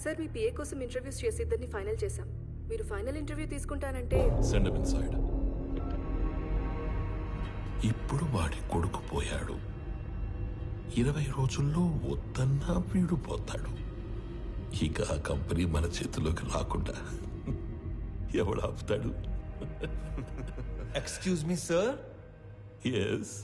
Sir మీ PA కోసం interviews చేసి ఇద్దరిని ఫైనల్ చేశాం. మీరు ఫైనల్ ఇంటర్వ్యూ తీసుకుంటానంటే సెండ్ హిమ్ ఇన్సైడ్. ఇప్పుడు వాడి కొడుకు పోయాడు. 20 రోజుల్లో వద్దన్నా వీడు పోతాడు. ఇక ఆ కంపెనీ మన చేతిలోకి రాకుండా ఎవడు ఆపుతాడు? Excuse me sir. ఎస్.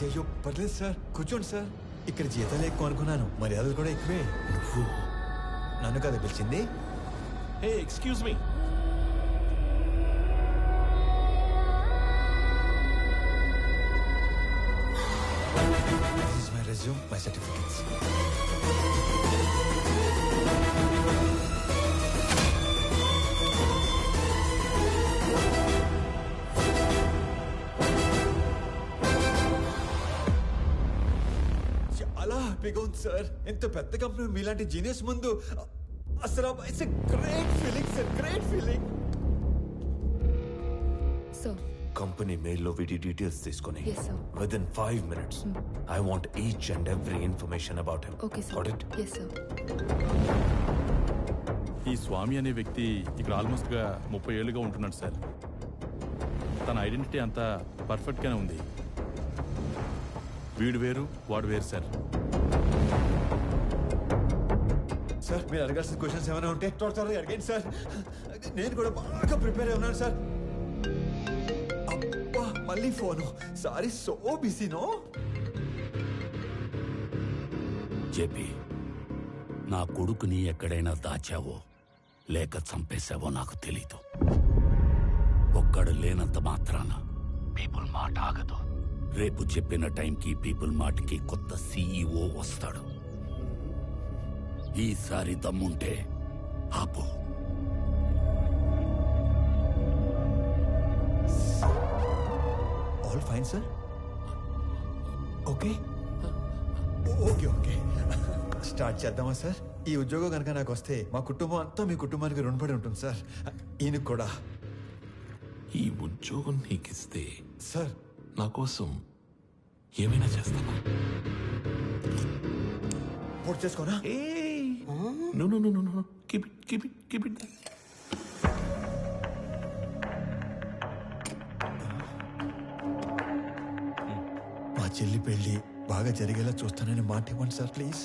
అయ్యో పర్లేదు సార్, కూర్చోండి సార్. ఇక్కడ జీతాలు ఎక్కువ అనుకున్నాను, మర్యాదలు కూడా ఎక్కువే. నువ్వు నన్ను కదా పిలిచింది? Hey excuse me. This is my resume, my certificates. చాలా హ్యాపీగా ఉంది సార్. ఎంత పెద్ద కంపెనీ మీలాంటి జీనియస్ ముందు అసలు it's great feeling sir, great feeling. Sir company మెయిల్లో వీటి డీటెయిల్స్ తీసుకొని Yes, sir. Within 5 minutes I want each and every information about him. Okay sir. Got it? Yes sir. ఈ స్వామి అనే వ్యక్తి ఇక్కడ ఆల్మోస్ట్గా 30 ఏళ్ళుగా ఉంటున్నాడు సార్. తన ఐడెంటిటీ అంతా పర్ఫెక్ట్గానే ఉంది. వీడు వేరు వాడు వేరు సార్. సార్ మీరు అడగాల్సిన క్వశ్చన్స్ ఏమైనా ఉంటే త్వరగా అడిగండి సార్. నేను కూడా బాగా ప్రిపేర్ అయి ఉన్నాను సార్. అబ్బా మళ్ళీ ఫోను. సారీ, సో బిజీనో. జేపీ, నా కొడుకుని ఎక్కడైనా దాచావో లేక చంపేశావో నాకు తెలీదు. ఒక్కడు లేనంత మాత్రాన పీపుల్ మాట ఆగదు. రేపు చెప్పిన టైంకి పీపుల్ మార్ట్కి కొత్త సీఈఓ వస్తాడు. ఈసారి దమ్ముంటే ఆపు. All fine sir. Okay okay okay start చేద్దామా సార్? ఈ ఉద్యోగం కనుక నాకు వస్తే మా కుటుంబం అంతా మీ కుటుంబానికి రుణపడి ఉంటుంది సార్. ఈయనకు కూడా. ఈ ఉద్యోగం నీకిస్తే సార్ నా కోసం ఏమైనా చేస్తావా? పూర్తి చేసుకోనా? No, no, no, no, no. Keep it there. మా చెల్లి పెళ్లి బాగా జరిగేలా చూస్తానని మాట ఇవ్వండి సార్ ప్లీజ్.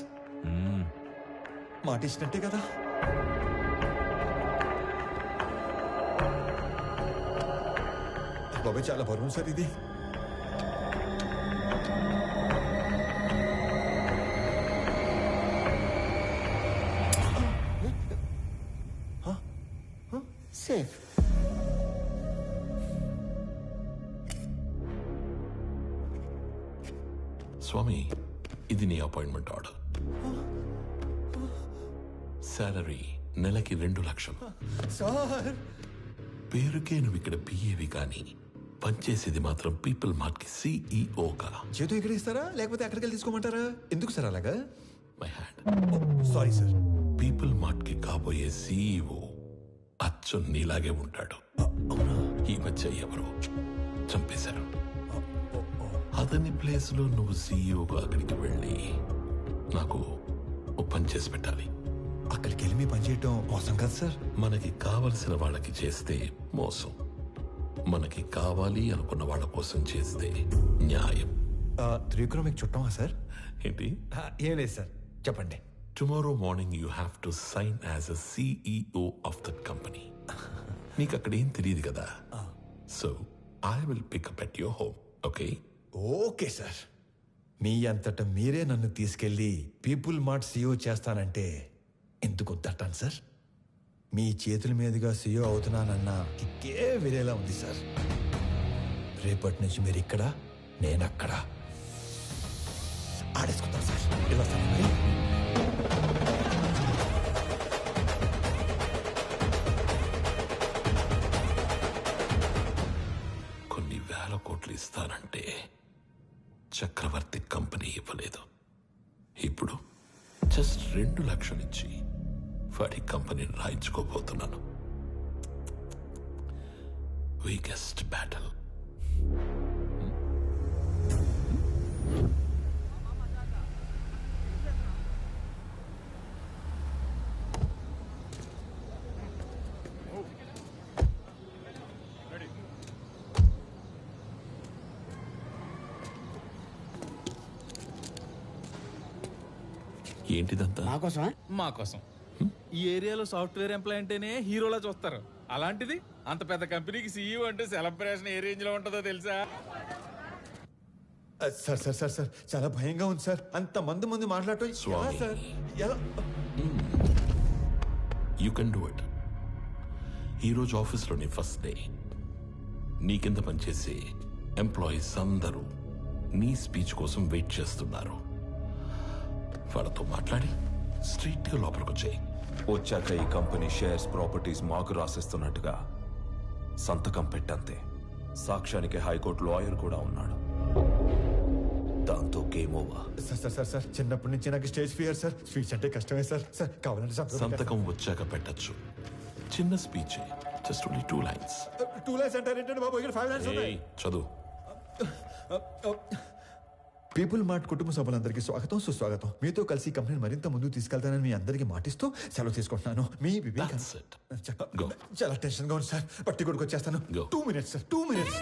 మాట ఇచ్చినట్టే కదా? బాబాయ్ చాలా బరువు సార్ ఇది. సేఫ్. స్వామి, ఇది నీ అపాయింట్మెంట్ ఆర్డర్. సాలరీ నెలకి 2 లక్షలు. సార్ పేరుకే నువ్వు ఇక్కడ పిఏవి కానీ పనిచేసేది మాత్రం పీపుల్ మార్ట్ కి సిఇఓగా. చేతు ఇక్కడ ఇస్తారా లేకపోతే అక్కడికి వెళ్ళి తీసుకోమంటారా? ఎందుకు సార్ అలాగా? My hand. Sorry sir. People mart కి కాబోయే సిఇఓ అచ్చు నీలాగే ఉంటాడు. ఈ మధ్య ఎవరో చంపేశారు. అతని ప్లేస్ లో నువ్వు సిఇఓగా అక్కడికి వెళ్ళి నాకు ఓ పని చేసి పెట్టాలి. అక్కడికి వెళ్ళి మీ పని చేయటం మోసం కదా సార్? మనకి కావలసిన వాళ్ళకి చేస్తే మోసం, మనకి కావాలి అనుకున్న వాళ్ళ కోసం చేస్తే న్యాయం. త్రివిక్రమ్ మీకు చుట్టమా సార్? ఏంటి? ఏం లేదు సార్, చెప్పండి. Tomorrow morning you have to sign as a CEO of that company. నీకు అక్కడ ఏం తెలియదు కదా, so I will pick up at your home. Okay? Okay sir. మీ అంతటా మీరే నన్ను తీసుకెళ్లి పీపుల్ మార్ట్ సీఈఓ చేస్తానంటే ఎందుకు వద్దంటాను సార్? మీ చేతుల మీదుగా సీఈఓ అవుతున్నానన్న కిక్కే వేరేలా ఉంది సార్. రేపటి నుంచి మీరు ఇక్కడ, నేను అక్కడ. ఆడేసుకుందాం సార్. వెళ్ళొస్తాను మరి. కొన్ని వేల కోట్లు ఇస్తానంటే చక్రవర్తి కంపెనీ ఇవ్వలేదు. ఇప్పుడు జస్ట్ 2 లక్షలు ఇచ్చి వాడి కంపెనీని రాయించుకోబోతున్నాను. Weakest battle. ఏంటిదంతా? మా కోసం ఈ ఏరియాలో సాఫ్ట్వేర్ ఎంప్లాయ్ అంటేనే హీరోలా చూస్తారు. అలాంటిది అంత పెద్ద కంపెనీకి సీఈఓ అంటే సెలబ్రేషన్ ఏ రేంజ్ లో ఉంటుందో తెలుసా? సార్ సార్ సార్ సార్ చాలా భయంగా ఉంది సార్. అంత మంది మాట్లాడటం ఎలా స్వామి. సార్? ఎలా? You can do it. ఈరోజు ఆఫీస్లోని ఫస్ట్ డే. నీ కింద పనిచేసే ఎంప్లాయీస్ అందరూ నీ స్పీచ్ కోసం వెయిట్ చేస్తున్నారు. వాళ్ళతో మాట్లాడి స్ట్రీట్గా లోపలికి వచ్చాయి. వచ్చాక ఈ కంపెనీ షేర్స్ ప్రాపర్టీస్ మాకు రాసిస్తున్నట్టుగా సంతకం పెట్టంతే. సాక్ష్యానికి హైకోర్టు లాయర్ కూడా ఉన్నాడు. దాంతో game over. Sir sir sir sir చిన్నప్పటి నుంచి నాకు స్టేజ్ ఫియర్ సార్. స్పీచ్ అంటే కష్టమే సార్. సార్ కావాలంటే సంతకం వచ్చాక పెట్టచ్చు. చిన్న speech, just only 2 lines. 2 lines అంటారేంటండి బాబు? ఇక్కడ 5 lines ఉన్నాయి. చదువు. పీపుల్ మార్ట్ కుటుంబ సభ్యులందరికీ స్వాగతం, సుస్వాగతం. మీతో కలిసి కంపెనీని మరింత ముందుకు తీసుకెళ్తానని మీ అందరికీ మాటిస్తూ సెలవు తీసుకుంటున్నాను. మీ వివేక్. That's it. Go. చాలా టెన్షన్ గా ఉంది సార్. పట్టి కొడుకు వచ్చేస్తాను. Go. 2 minutes sir, 2 minutes.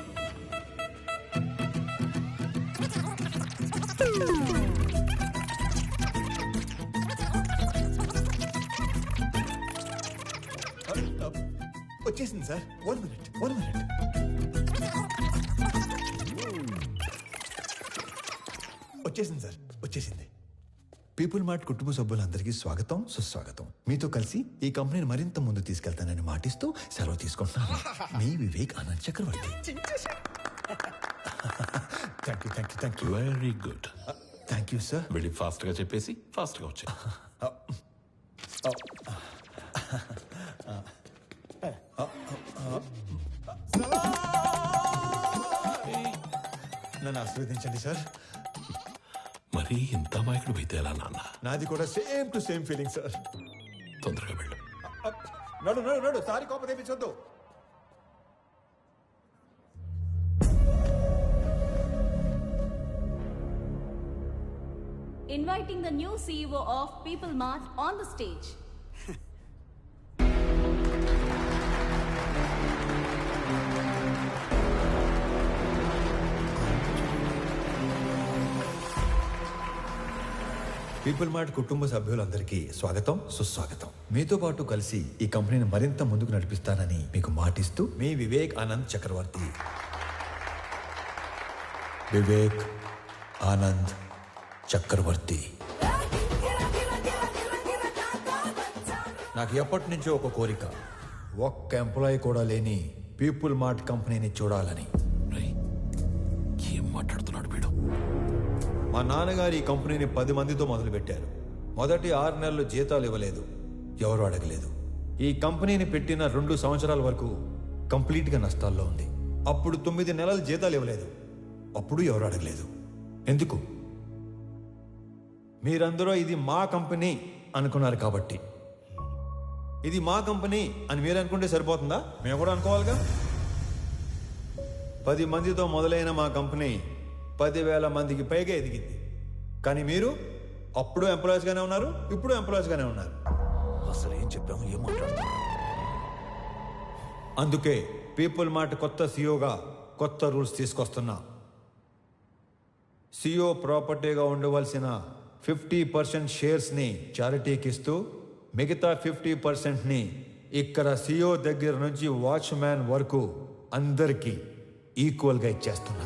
వచ్చేసింది సార్. 1 minute. వచ్చేసింది సార్, వచ్చేసింది. పీపుల్ మార్ట్ కుటుంబ సభ్యులందరికీ స్వాగతం, సుస్వాగతం. మీతో కలిసి ఈ కంపెనీని మరింత ముందు తీసుకెళ్తానని మాటిస్తూ సెలవు తీసుకుంటున్నాను. మీ Vivek Anand Chakravarthi. Thank you. Very good. Thank you sir. వెళ్ళి ఫాస్ట్గా చెప్పేసి ఫాస్ట్గా వచ్చాయి. నన్ను ఆశీర్వదించండి సార్. మరీ ఇంత అమాయకుడు అయితే ఎలా నాన్న? నాది కూడా same to same feeling sir. తొందరగా వెళ్ళు. నడు సారీ కోపం తెప్పించొద్దు. Inviting the new CEO of People Mart on the stage. People mart కుటుంబ సభ్యులందరికీ స్వాగతం, సుస్వాగతం. మీతో పాటు కలిసి ఈ కంపెనీని మరింత ముందుకు నడిపిస్తానని మీకు మాటిస్తూ మీ వివేక్ ఆనంద్ చక్రవర్తి. వివేక్ ఆనంద్ చక్రవర్తి. నాకు ఎప్పటి నుంచో ఒక కోరిక, ఒక్క ఎంప్లాయీ కూడా లేని పీపుల్ మార్ట్ కంపెనీని చూడాలని. రేయ్, ఏం మాట్లాడుతున్నాడు వీడు? మా నాన్నగారు ఈ కంపెనీని 10 మందితో మొదలుపెట్టారు. మొదటి 6 నెలలు జీతాలు ఇవ్వలేదు, ఎవరు అడగలేదు. ఈ కంపెనీని పెట్టిన 2 సంవత్సరాల వరకు కంప్లీట్గా నష్టాల్లో ఉంది. అప్పుడు 9 నెలలు జీతాలు ఇవ్వలేదు, అప్పుడు ఎవరు అడగలేదు. ఎందుకు? మీరందరూ ఇది మా కంపెనీ అనుకున్నారు కాబట్టి. ఇది మా కంపెనీ అని మీరు అనుకుంటే సరిపోతుందా? మేము కూడా అనుకోవాలిగా. 10 మందితో మొదలైన మా కంపెనీ 10,000 మందికి పైగా ఎదిగింది. కానీ మీరు అప్పుడు ఎంప్లాయీస్గానే ఉన్నారు, ఇప్పుడు ఎంప్లాయీస్గానే ఉన్నారు. అసలు ఏం చెప్పాము, ఏం మాట్లాడుతున్నాం? అందుకే పీపుల్ మార్ట్ కొత్త సీఈఓగా కొత్త రూల్స్ తీసుకొస్తున్నా. సీఈఓ ప్రాపర్టీగా ఉండవలసిన 50% షేర్స్ని చారిటీకి ఇస్తూ మిగతా 50%ని ఇక్కడ సీఈఓ దగ్గర నుంచి వాచ్మ్యాన్ వరకు అందరికీ ఈక్వల్గా ఇచ్చేస్తున్నా.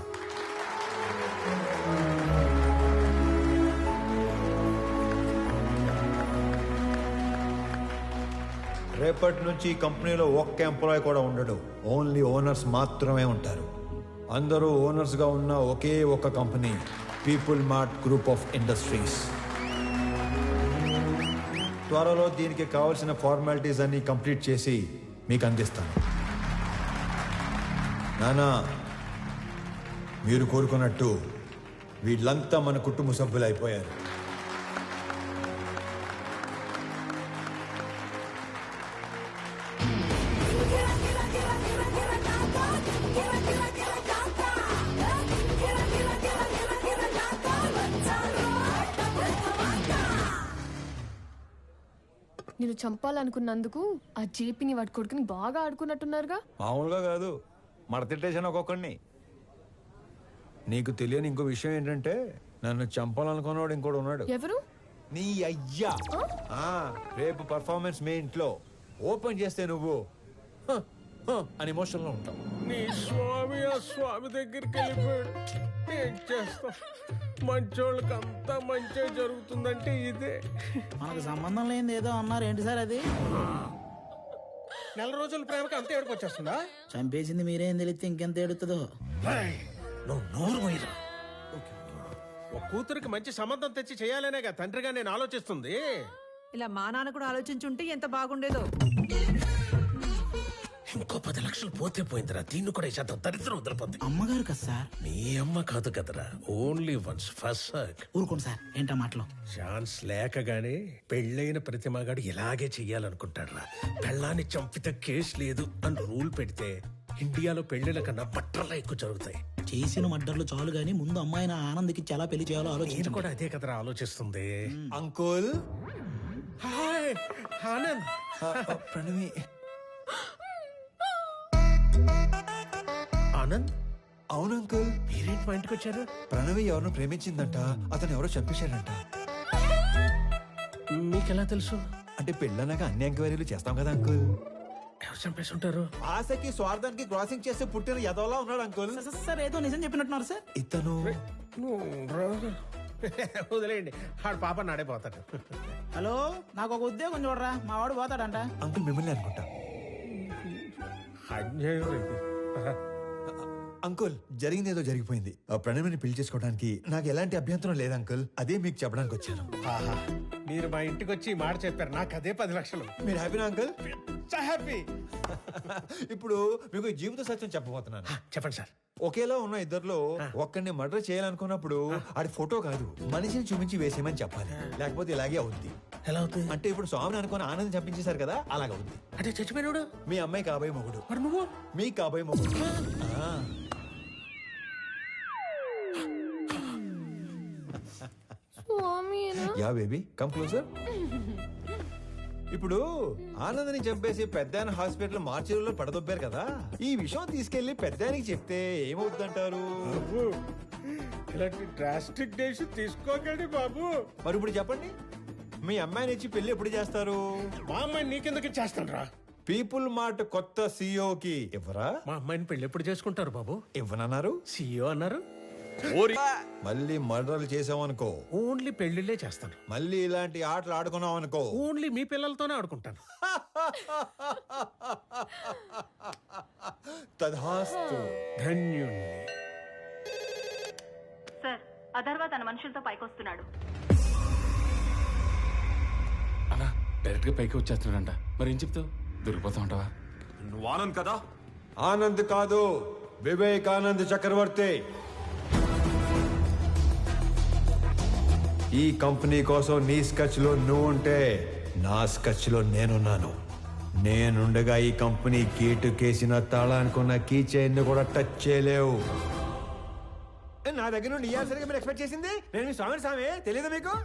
రేపటి నుంచి ఈ కంపెనీలో ఒక్క ఎంప్లాయీ కూడా ఉండడు. ఓన్లీ ఓనర్స్ మాత్రమే ఉంటారు. అందరూ ఓనర్స్గా ఉన్న ఒకే ఒక company people mart group of industries. త్వరలో దీనికి కావాల్సిన ఫార్మాలిటీస్ అన్ని కంప్లీట్ చేసి మీకు అందిస్తాను. నానా, మీరు కోరుకున్నట్టు వీళ్ళంతా మన కుటుంబ సభ్యులు అయిపోయారు. మీరు చంపాలనుకున్నందుకు ఆ జేపీని వాడి కొడుకుని బాగా ఆడుకున్నట్టున్నారుగా. మామూలుగా కాదు, మడతిట్టేసాను ఒక్కొక్కడిని. నీకు తెలియని ఇంకో విషయం ఏంటంటే నన్ను చంపాలనుకున్నవాడు ఇంకోటి ఉన్నాడు. ఎవరు? నీ అయ్యా. రేపు పర్ఫార్మెన్స్ మీ ఇంట్లో ఓపెన్ చేస్తే నువ్వు "హ, హ" అని ఎమోషన్ లో ఉంటావు. నీ స్వామి ఆ స్వామి దగ్గరికి వెళ్ళిపోయాడు. ఏం చేస్తాం, మంచోళ్ళకి అంతా మంచి జరుగుతుందంటే ఇదే. మనకు సంబంధం లేనిది ఏదో అన్నారు, ఏంటి సార్ అది? నెల రోజుల ప్రేమకి అంత ఏడుపు వచ్చేస్తుందా? చంపేసింది మీరేం తెలిస్తే ఇంకెంత ఏడుతుందో. నువ్వు నోరు పోయిరా. ఒక కూతురికి మంచి సంబంధం తెచ్చి చేయాలనేగా తండ్రిగా నేను ఆలోచిస్తుంది. ఇలా మా నాన్న కూడా ఆలోచించుంటే ఎంత బాగుండేదో. ఇంకో 10 లక్షలు పోతే పోయిందిరా. దీన్ని కూడా ఇచ్చేద్దాం, దరిద్రం వదిలిపోద్ది. అమ్మగారు కదా సార్? మీ అమ్మ కాదు కదరా, ఓన్లీ వన్స్ ఫస్ట్. ఊరుకోండి సార్, ఏంటా మాటలు? ఛాన్స్ లేకగానే పెళ్ళైన ప్రతి మగాడు ఇలాగే చెయ్యాలనుకుంటాడ్రా. పెళ్ళాన్ని చంపితే కేసు లేదు అని రూల్ పెడితే ఇండియాలో పెళ్లిల కన్నా బట్టర్లా ఎక్కువ జరుగుతాయి. చేసిన మడ్డర్లు చాలు గానీ ముందు అమ్మాయిని ఆనంద్కి ఎలా పెళ్లి చేయాలో నేను ఆలోచించు. కూడా అదే కదరా ఆలోచిస్తుంది. అంకుల్. హాయ్ ఆనంద్. ప్రణవి. ఆనంద్, అవును అంకుల్. మీరేంటి మా ఇంటికి వచ్చారు? ప్రణవి ఎవరినో ప్రేమించిందంట, అతను ఎవరో చంపేశాడంట. మీకెలా తెలుసు? అంటే పెళ్ళన్నాక అన్ని ఎంక్వైరీలు చేస్తాం కదా అంకుల్. ఎవరు చంపేసి ఉంటారు? ఆశకి స్వార్థానికి క్రాసింగ్ చేస్తే పుట్టిన ఎదవలా ఉన్నాడు అంకుల్. సార్ ఏదో నిజం చెప్పినట్టున్నారు సార్. ఇతను వదిలేయండి, ఆడు పాప నాడైపోతాడు. హలో, నాకు ఒక ఉద్యోగం చూడరా, మా వాడు పోతాడంట. అంకుల్ మిమ్మల్ని అనుకుంటా. అన్యాయం ఇది. అంకుల్ జరిగింది ఏదో జరిగిపోయింది. ఆ ప్రణవిని పెళ్లి చేసుకోవడానికి నాకు ఎలాంటి అభ్యంతరం లేదు అంకుల్. అదే మీకు చెప్పడానికి వచ్చాను. ఆహా, మీరు మా ఇంటికి వచ్చి ఈ మాట చెప్పారు, నాకు అదే 10 లక్షలు. మీరు హ్యాపీనా అంకుల్? హ్యాపీ. ఇప్పుడు మీకు ఈ జీవిత సత్యం చెప్పబోతున్నాను. చెప్పండి సార్. ఒకేలా ఉన్న ఇద్దర్లో ఒక్కడిని మర్డర్ చేయాలనుకున్నప్పుడు ఆడి ఫోటో కాదు, మనిషిని చూపించి వేసేయమని చెప్పాలి. లేకపోతే ఇలాగే అవుద్ది. ఎలా అవుతుంది? అంటే ఇప్పుడు స్వామిని అనుకుని ఆనందం చంపించేశారు కదా, అలాగ అవుద్ది. అంటే చచ్చిపోయినాడు మీ అమ్మాయి కాబోయే మొగుడు. మరి నువ్వు? మీ కాబోయే మొగుడు. Yeah baby, come closer. ఇప్పుడు ఆనందని చంపేసి పెద్దాయన హాస్పిటల్ మార్చిలో పడదొబ్బారు కదా, ఈ విషయం తీసుకెళ్లి పెద్దాయనికి చెప్తే ఏమవుతుందంటారు? ఇలాంటి డ్రాస్టిక్ డెసిషన్ తీసుకోకండి బాబు. మరి ఇప్పుడు చెప్పండి, మీ అమ్మాయిని ఇచ్చి పెళ్లి ఎప్పుడు చేస్తారు? మా అమ్మాయిని నీకెందుకు చేస్తాను రా. పీపుల్ మార్ట్ కొత్త సీఈఓకి ఇవ్వరా? మా అమ్మాయిని పెళ్లి ఎప్పుడు చేసుకుంటారు బాబు? ఇవ్వనన్నారు. సీఈఓ అన్నారు. మళ్ళీ మర్డర్లు చేసామనుకో, ఓన్లీ పెళ్లిళ్ళే చేస్తాను. మళ్ళీ ఇలాంటి ఆటలు ఆడుకున్నాం అనుకో, ఓన్లీ మీ పిల్లలతోనే ఆడుకుంటాను. తధాస్తు. ధన్యుణ్ణి. సార్, అధర్వ తన మనుషులతో పైకొస్తున్నాడు. అలా డైరెక్ట్ గా పైకి వచ్చేస్తున్నాడంట. మరి ఏం చెప్తావు? దొరికిపోతా ఉంటావా? నువ్వు ఆనంద్ కదా? ఆనంద్ కాదు, వివేకానంద్ చక్రవర్తి. ఈ కంపెనీ కోసం నీ స్కెచ్ లో నువ్వు ఉంటే నా స్కెచ్ లో నేనున్నాను. నేనుండగా ఈ కంపెనీ గేటు కేసిన తాళానుకున్న కీ చైన్ కూడా టచ్ చేయలేవు. నా దగ్గర నుండి ఇయ్యాల్సరిగా మీరు ఎక్స్పెక్ట్ చేసింది నేను మీ స్వామి తెలియదు మీకు?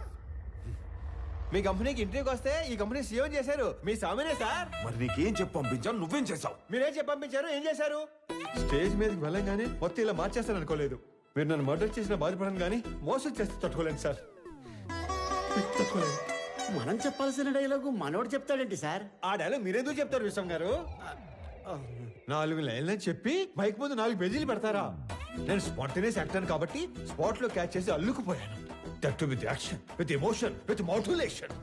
మీ కంపెనీకి ఇంటర్వ్యూకి వస్తే ఈ కంపెనీ సీఎం చేశారు మీ స్వామినే సార్. మరి నీకేం చెప్పి పంపించాను, నువ్వేం చేసావు? మీరేం చెప్పి పంపించారు, ఏం చేశారు? స్టేజ్ మీదకి వెళ్ళంగానే మొత్తం ఇలా మార్చేస్తారు అనుకోలేదు. మీరు నన్ను మర్డర్ చేసిన బాధపడను కానీ మోసం చేస్తే తట్టుకోలేను సార్. మనం చెప్పాల్సిన డైలాగు మనోడు చెప్తాడేంటి సార్? ఆ డైలాగ్ మీరెందుకు చెప్తారు విశ్వం గారు? 4 లైన్లని చెప్పి మైక్ ముందు 4 పేజీలు పెడతారా? నేను స్పాంటేనియస్ యాక్టర్ కాబట్టి స్పాట్ లో క్యాచ్ చేసి అల్లుకుపోయాను. That to with action, with emotion, with motivation.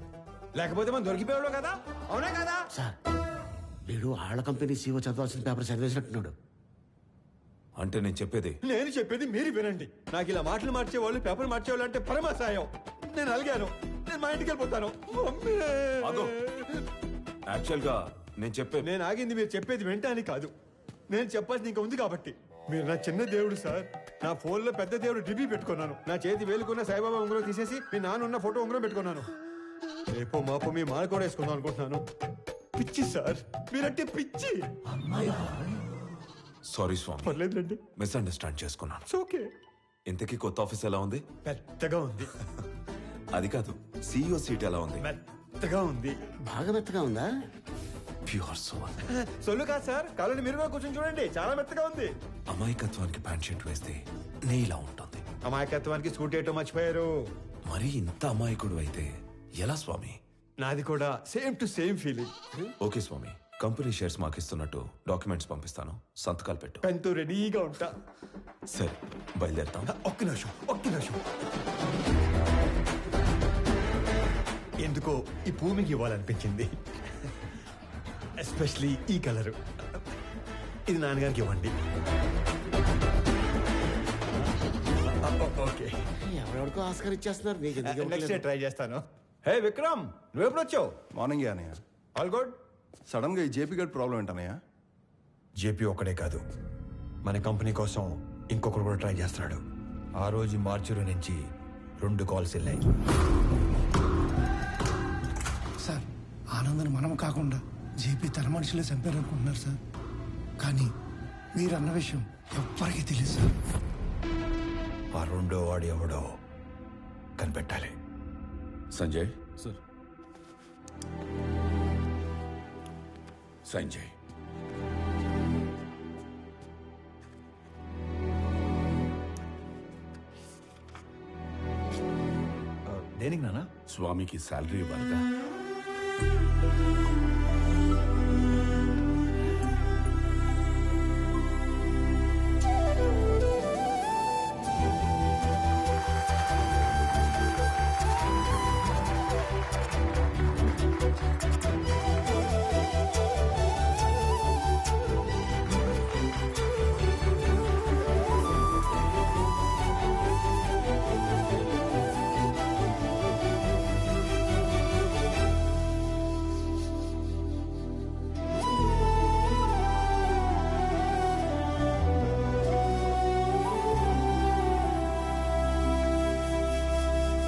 లేకపోతే మనం దొరికిపోయాడు కదా, అవునా కదా? సార్, వీడు ఆళ్ళ కంపెనీ సీఓ చదవాల్సిన పేపర్ చదివేసినట్టున్నాడు. అంటే నేను చెప్పేది మీరు వినండి. నాకు ఇలా మాటలు మార్చేవాళ్ళు, పేపర్ మార్చేవాళ్ళు అంటే పరమాసాయం. నేను అలిగాను, నేను మా ఇంటికి వెళ్ళిపోతాను. యాక్చువల్ గా నేను ఆగింది మీరు చెప్పేది వింటానికి కాదు, నేను చెప్పాల్సింది ఇంకా ఉంది కాబట్టి. మీరు నా చిన్న దేవుడు సార్. నా ఫోన్ లో పెద్ద దేవుడు డిబి పెట్టుకున్నాను. నా చేతి వేలుకున్న సాయిబాబా ఉంగరం తీసేసి మీ నాన్న ఉన్న ఫోటో ఉంగరం పెట్టుకున్నాను. రేపో మాపో మీ మాల కూడా వేసుకుందాం అనుకుంటున్నాను. పిచ్చి సార్, మీరంటే పిచ్చి. సారీ స్వామి, పర్లేదండి, మిస్అండర్స్టాండ్ చేసుకున్నాను. ఓకే. ఇంతకీ కొత్త ఆఫీస్ ఎలా ఉంది? పెద్దగా ఉంది. అది కాదు, సీఈఓ సీట్ ఎలా ఉంది? మెత్తగా ఉంది. బాగా మెత్తగా ఉందా? Pure soul. సొల్లు కాదు సార్, కాలని మీరు కూడా కూర్చొని చూడండి, చాలా మెత్తగా ఉంది. అమాయకత్వానికి ప్యాంట్ షర్ట్ వేస్తే నేలా ఉంటుంది. అమాయకత్వానికి స్కూటీ ఏటో మర్చిపోయారు. మరి ఇంత అమాయకుడు అయితే ఎలా స్వామి? నాది కూడా same to same feeling. Okay స్వామి, కంపెనీ షేర్స్ మాకు ఇస్తున్నట్టు డాక్యుమెంట్స్ పంపిస్తాను, సంతకాలు పెట్టు. పెన్తో రెడీగా ఉంటా. సరే బయలుదేరుతాం. ఒక్క నిమిషం. ఎందుకో ఈ భూమికి ఇవ్వాలనిపించింది, ఎస్పెషలీ ఈ కలరు. ఇది నాన్నగారికి ఇవ్వండి. ఓకే, ఎవరెవరికో ఆస్కార్ ఇచ్చేస్తున్నారు. నీకు ఎందుకు నెక్స్ట్ డే ఇవ్వట్లేదు? ట్రై చేస్తాను. హే విక్రమ్, నువ్వెప్పుడు వచ్చావు? మార్నింగ్ అనయ్య. All good. సడన్ గా ఈ జేపీ గడ్ ప్రాబ్లం ఏంటనయ్య? జేపీ ఒక్కడే కాదు, మన కంపెనీ కోసం ఇంకొకరు కూడా ట్రై చేస్తున్నాడు. ఆ రోజు మార్చురు నుంచి 2 కాల్స్ వెళ్ళాయి. సార్, ఆనందని మనం కాకుండా జేపీ తన మనుషులే చంపారు అనుకుంటున్నారు సార్. కానీ మీరు అన్న విషయం ఎవ్వరికీ తెలియదు సార్. ఆ 2వ వాడు ఎవడో కనిపెట్టాలి. సంజయ్, సార్. సంజయ్, దేనికి నాన్న? స్వామికి శాలరీ ఇవ్వాలిగా.